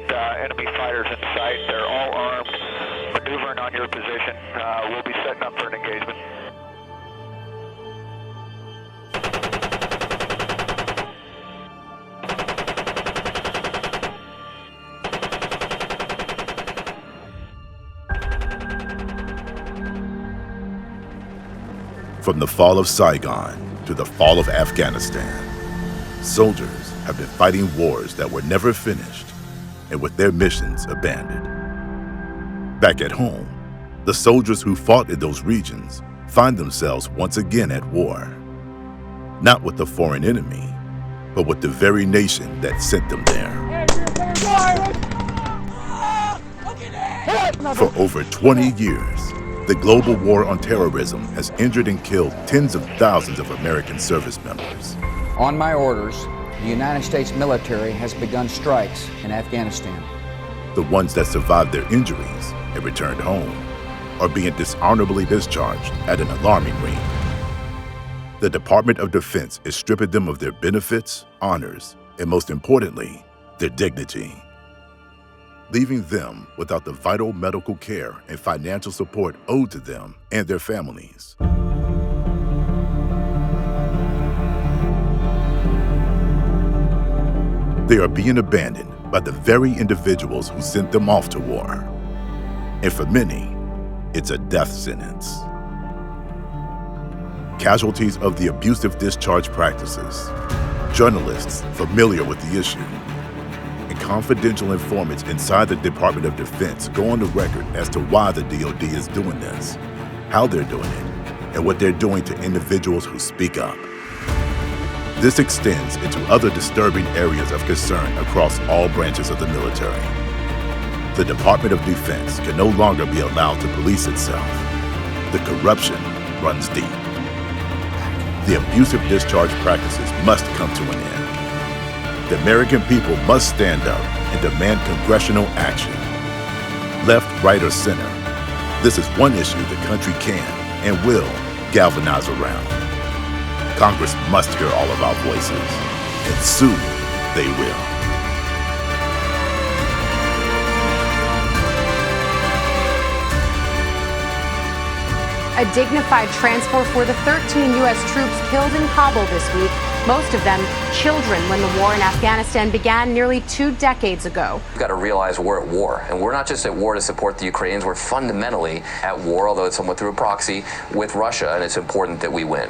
got enemy fighters in sight. They're all armed, maneuvering on your position. We'll be setting up for an engagement. From the fall of Saigon to the fall of Afghanistan, soldiers have been fighting wars that were never finished and with their missions abandoned. Back at home, the soldiers who fought in those regions find themselves once again at war, not with the foreign enemy, but with the very nation that sent them there. For over 20 years, the global war on terrorism has injured and killed tens of thousands of American service members. On my orders, the United States military has begun strikes in Afghanistan. The ones that survived their injuries and returned home are being dishonorably discharged at an alarming rate. The Department of Defense is stripping them of their benefits, honors, and most importantly, their dignity, leaving them without the vital medical care and financial support owed to them and their families. They are being abandoned by the very individuals who sent them off to war. And for many, it's a death sentence. Casualties of the abusive discharge practices, journalists familiar with the issue, and confidential informants inside the Department of Defense go on the record as to why the DoD is doing this, how they're doing it, and what they're doing to individuals who speak up. This extends into other disturbing areas of concern across all branches of the military. The Department of Defense can no longer be allowed to police itself. The corruption runs deep. The abusive discharge practices must come to an end. The American people must stand up and demand congressional action. Left, right, or center, this is one issue the country can and will galvanize around. Congress must hear all of our voices, and soon they will. A dignified transport for the 13 U.S. troops killed in Kabul this week, most of them children when the war in Afghanistan began nearly 2 decades ago. We've got to realize we're at war, and we're not just at war to support the Ukrainians, we're fundamentally at war, although it's somewhat through a proxy, with Russia, and it's important that we win.